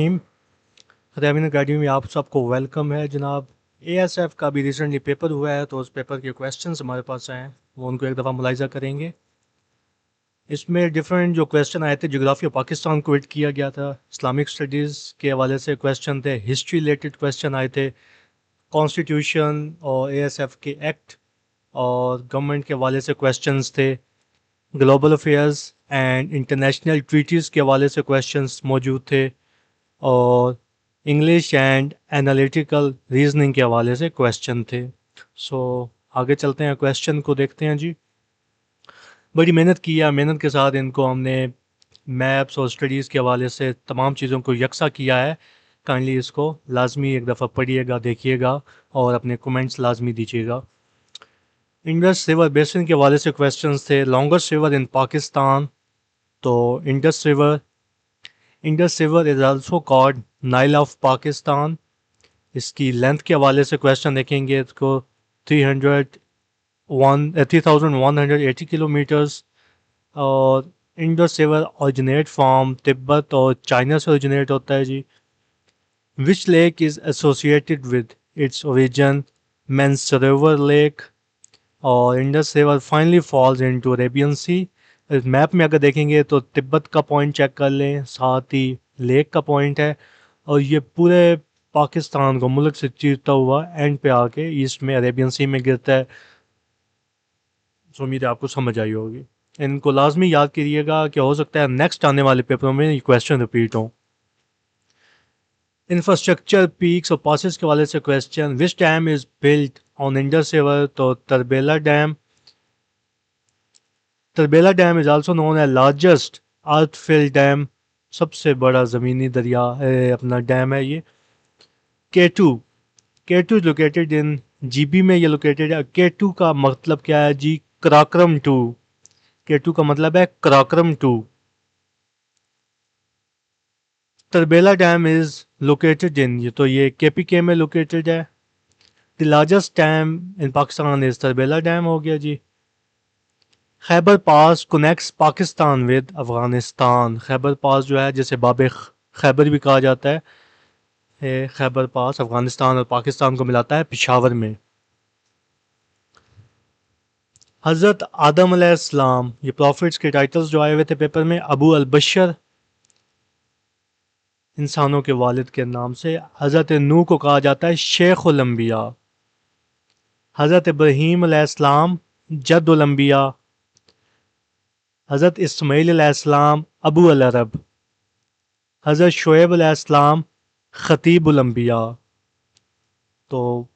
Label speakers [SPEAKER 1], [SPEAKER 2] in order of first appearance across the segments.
[SPEAKER 1] खदैविन academy में आप सबको वेलकम है जनाब। एएसएफ का भी रिसेंटली पेपर हुआ है, तो उस पेपर के क्वेश्चंस हमारे पास आए हैं, वो उनको एक दफ़ा मुलाहिजा करेंगे। इसमें डिफरेंट जो क्वेश्चन आए थे, जोग्राफी ऑफ पाकिस्तान को एड किया गया था, इस्लामिक स्टडीज़ के हवाले से क्वेश्चन थे, हिस्ट्री रिलेटेड क्वेश्चन आए थे, कॉन्स्टिट्यूशन और एएसएफ के एक्ट और गवर्नमेंट के हवाले से क्वेश्चंस थे, global affairs and international treaties के हवाले से क्वेश्चंस मौजूद थे, और इंग्लिश एंड एनालिटिकल रीजनिंग के हवाले से क्वेश्चन थे। सो आगे चलते हैं, क्वेश्चन को देखते हैं जी। बड़ी मेहनत की है, मेहनत के साथ इनको हमने मैप्स और स्टडीज़ के हवाले से तमाम चीज़ों को यकसा किया है। काइंडली इसको लाजमी एक दफ़ा पढ़िएगा, देखिएगा और अपने कमेंट्स लाजमी दीजिएगा। इंडस रिवर बेसिन के हवाले से क्वेश्चंस थे, लॉन्गेस्ट रिवर इन पाकिस्तान, तो Indus river is also called Nile of Pakistan. इसकी लेंथ के हवाले से क्वेश्चन देखेंगे, इसको 3180 किलोमीटर्स। और Indus river originate from Tibet और चाइना से ओरिजिनेट होता है जी। Which lake is associated with its origin, Mansarovar lake. और Indus river finally falls into Arabian sea. इस मैप में अगर देखेंगे तो तिब्बत का पॉइंट चेक कर लें, साथ ही लेक का पॉइंट है, और ये पूरे पाकिस्तान को मुल्क से चीरता हुआ एंड पे आके ईस्ट में अरेबियन सी में गिरता है। सो उम्मीद है आपको समझ आई होगी। इनको लाजमी याद करिएगा कि हो सकता है नेक्स्ट आने वाले पेपरों में ये क्वेश्चन रिपीट हो। इंफ्रास्ट्रक्चर, पीक्स और पासेस के हवाले से question, which dam is built on Indus river, तो Tarbela dam. Tarbela dam is also known as largest earth fill dam, सबसे बड़ा ज़मीनी दरिया अपना डैम है ये। K2 K2 is located in GB में, ये लोकेटेड है। K2 का मतलब क्या है जी? कराक्रम 2। K2 का मतलब है Karakoram 2। Tarbela dam is located in, ये तो ये KPK में लोकेटेड है। The largest dam in Pakistan is Tarbela dam हो गया जी। खैबर पास कनेक्ट्स पाकिस्तान विद अफगानिस्तान। खैबर पास जो है, जिसे बाब खैबर भी कहा जाता है, खैबर पास अफगानिस्तान और पाकिस्तान को मिलाता है पिशावर में। हज़रत आदम अलैहिस्सलाम, ये प्रॉफिट्स के टाइटल्स जो आए हुए थे पेपर में, अबू अल बशर इंसानों के वालिद के नाम से। हज़रत नूह को कहा जाता है शेख उल अंबिया। हज़रत इब्राहीम अलैहिस्सलाम जद उल अंबिया। हज़रत इस्माईल अलैहिस्सलाम अबू अल अरब। हज़रत शुएब अलैहिस्सलाम ख़तीब उल अंबिया। तो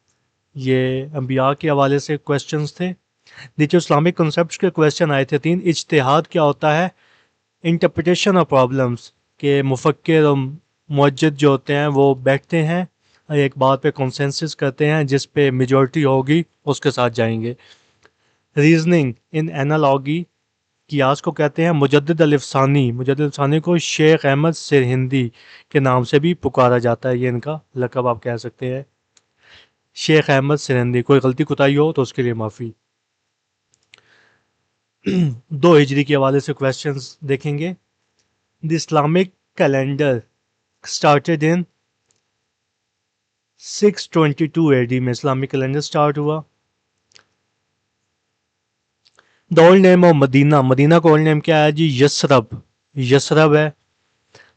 [SPEAKER 1] ये अंबिया के हवाले से क्वेश्चंस थे। नीचे इस्लामिक कॉन्सेप्ट्स के क्वेश्चन आए थे 3। इज्तिहाद क्या होता है? इंटरप्रिटेशन ऑफ प्रॉब्लम्स, के मुफक्किर और मुवज्जिद जो होते हैं वो बैठते हैं और एक बात पे कंसेंसस करते हैं, जिस पे मेजॉरिटी होगी उसके साथ जाएंगे। रीजनिंग इन एनालॉगी, कियास को कहते हैं। मुजद्दिद अल-अफ़सानी को शेख अहमद सिरहिंदी के नाम से भी पुकारा जाता है, ये इनका लक़ब आप कह सकते हैं, शेख अहमद सिरहिंदी। कोई गलती कुताही हो तो उसके लिए माफ़ी। 2 हिजरी के हवाले से क्वेश्चंस देखेंगे। The Islamic calendar started in 622 AD में इस्लामिक कैलेंडर स्टार्ट हुआ। The old name of Medina, Medina का ओल्ड नेम क्या है जी? यसरब, यसरब है।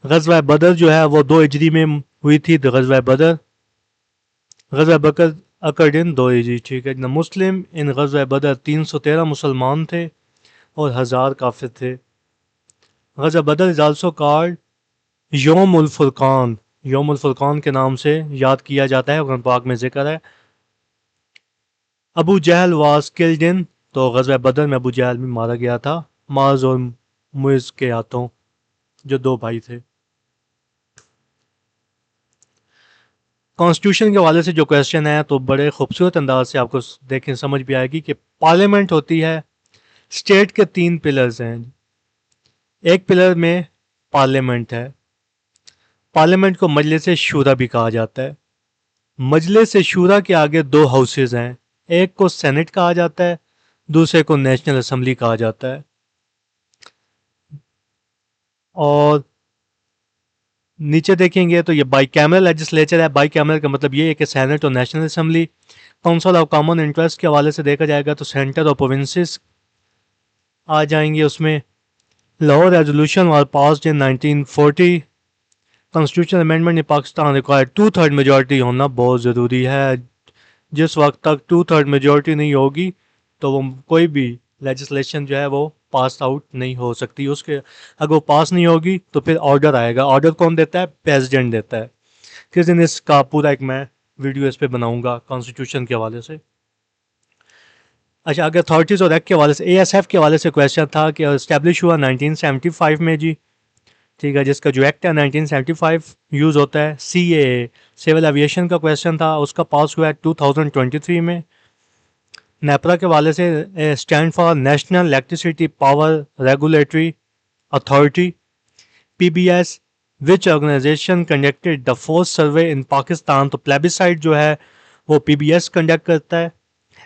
[SPEAKER 1] गज़वा बदर जो है वो 2 हिजरी में हुई थी, तो गज़वा बकर अकर्ड इन 2 हिजरी, ठीक है। मुस्लिम इन गज़वा बदर 313 मुसलमान थे और 1000 काफिर थे। गज़वा बदर इज आल्सो कॉल्ड योम उल फुरकान, योम उल फुरकान के नाम से याद किया जाता है, कुरान पाक में जिक्र है। अबू जहल वाज किल्ड इन, तो गज़वा बदर में अबू जहल भी मारा गया था, माज और मुइज के हाथों, जो 2 भाई थे। कॉन्स्टिट्यूशन के हवाले से जो क्वेश्चन है, तो बड़े खूबसूरत अंदाज से आपको देखें समझ भी आएगी कि पार्लियामेंट होती है, स्टेट के 3 पिलर्स हैं। एक पिलर में पार्लियामेंट है, पार्लियामेंट को मजलिस शूरा भी कहा जाता है। मजलिस शूरा के आगे 2 हाउसेज हैं, एक को सेनेट कहा जाता है, दूसरे को नेशनल असेंबली कहा जाता है। और نیچے دیکھیں گے تو یہ بائی کیمرل لیجسلیچر ہے. بائی کیمرل کا مطلب یہ ہے کہ سینٹ اور national assembly. Council of common interest کے حوالے سے دیکھا جائے گا تو سینٹر اور پروونسز آ جائیں گے اس میں. لاہور ریزولوشن اور passed in 1940. Constitution amendment in Pakistan required 2/3 majority ہونا بہت ضروری ہے. جس وقت تک 2/3 میجورٹی نہیں ہوگی تو وہ کوئی بھی لیجسلیشن جو ہے وہ پاس آؤٹ نہیں ہو سکتی. اس کے اگر وہ پاس نہیں ہوگی تو پھر آرڈر آئے گا. آرڈر کون دیتا ہے؟ پریزیڈنٹ دیتا ہے. کس دن اس کا پورا ایک میں ویڈیو اس پہ بناؤں گا کانسٹیٹیوشن کے حوالے سے. اچھا اگر اتھارٹیز اور ایکٹ کے حوالے سے اے ایس ایف کے حوالے سے کویشچن تھا کہ اسٹیبلش ہوا 1975 میں جی. ٹھیک ہے. جس کا جو ایکٹ ہے 1975 یوز ہوتا ہے. سی اے سول ایویشن کا کویشچن تھا, اس کا پاس ہوا ہے 2023 میں. نیپرا کے حوالے سے stand for National Electricity Power Regulatory Authority. P B S which organisation conducted the fourth survey in Pakistan. تو پلیبیسائٹ جو ہے وہ پی بی ایس کنڈکٹ کرتا ہے.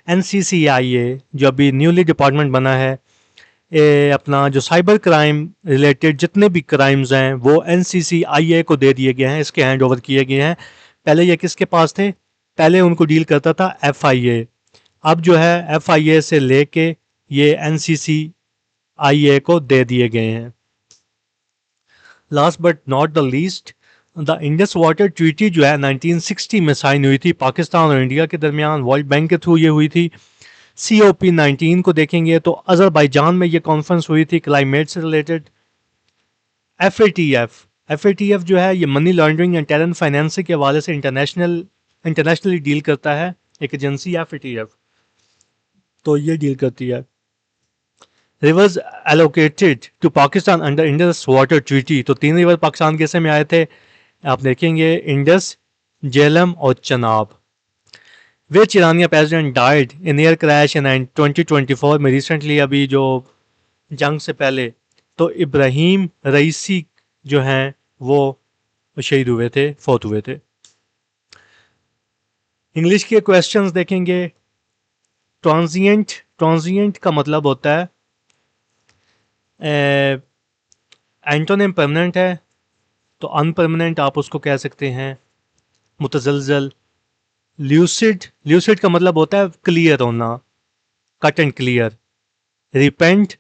[SPEAKER 1] این سی سی آئی اے جو ابھی نیولی ڈپارٹمنٹ بنا ہے, اپنا جو سائبر کرائم ریلیٹڈ جتنے بھی کرائمز ہیں وہ این سی سی آئی اے کو دے دیے گئے ہیں, اس کے ہینڈ اوور کیے گئے ہیں. پہلے یہ کس کے پاس تھے؟ پہلے ان کو ڈیل کرتا تھا ایف آئی اے. اب جو ہے ایف آئی اے سے لے کے یہ این سی سی آئی اے کو دے دیے گئے ہیں. Last but not the least, the Indus water treaty جو ہے 1960 میں سائن ہوئی تھی پاکستان اور انڈیا کے درمیان. ورلڈ بینک کے تھرو یہ ہوئی تھی. سی او پی 19 کو دیکھیں گے تو اذربائیجان میں یہ کانفرنس ہوئی تھی کلائمیٹ سے related. F A T F جو ہے یہ money laundering and terror financing کے حوالے سے انٹرنیشنلی ڈیل کرتا ہے. ایک agency F A T F تو یہ ڈیل کرتی ہے. Rivers allocated to Pakistan under Indus water treaty. تو 3 ریور پاکستان کے حصے میں آئے تھے, آپ دیکھیں گے انڈس, جیلم اور Chenab. Which Iranian president died in air crash in 2024 میں ریسنٹلی ابھی جو جنگ سے پہلے. تو ابراہیم رئیسی جو ہیں وہ شہید ہوئے تھے, فوت ہوئے تھے. انگلش کے کویشچنز دیکھیں گے. ٹرانزینٹ کا مطلب ہوتا ہے اینٹونیم پرماننٹ ہے, تو ان پرماننٹ آپ اس کو کہہ سکتے ہیں متزلزل. لیوسڈ کا مطلب ہوتا ہے کلیئر ہونا, کٹ اینڈ کلیئر. ریپینٹ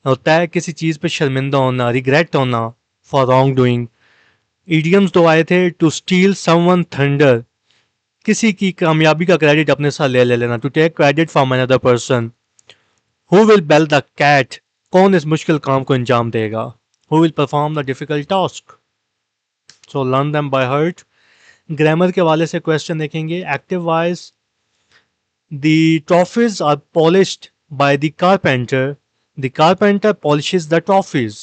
[SPEAKER 1] ہوتا ہے کسی چیز پہ شرمندہ ہونا, ریگریٹ ہونا فار رانگ ڈوئنگ. ایڈیمز 2 آئے تھے. To steal someone thunder, کسی کی کامیابی کا کریڈٹ اپنے ساتھ لے لینا. To take credit from another person. Who will bell the cat, کون اس مشکل کام کو انجام دے گا. Who will perform the difficult task. So learn them by heart. Grammar کے حوالے سے کویشچن دیکھیں گے. Active voice the trophies are polished by the carpenter. The carpenter polishes the trophies.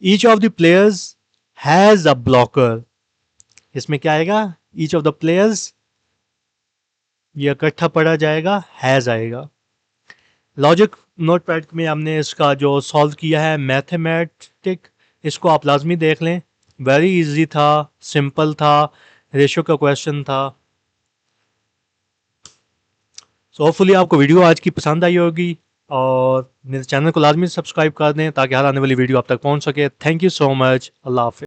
[SPEAKER 1] Each of the players has a blocker. اس میں کیا آئے گا؟ ایچ آف دا پلیئرز, یہ اکٹھا پڑھا جائے گا, ہیز آئے گا. لاجک نوٹ پیڈ میں ہم نے اس کا جو سالو کیا ہے میتھمیٹک, اس کو آپ لازمی دیکھ لیں. ویری ایزی تھا, سمپل تھا, ریشو کا کویشچن تھا. سو ہوپ فلی آپ کو ویڈیو آج کی پسند آئی ہوگی, اور میرے چینل کو لازمی سبسکرائب کر دیں تاکہ ہر آنے والی ویڈیو آپ تک پہنچ سکے. تھینک یو سو مچ. اللہ حافظ.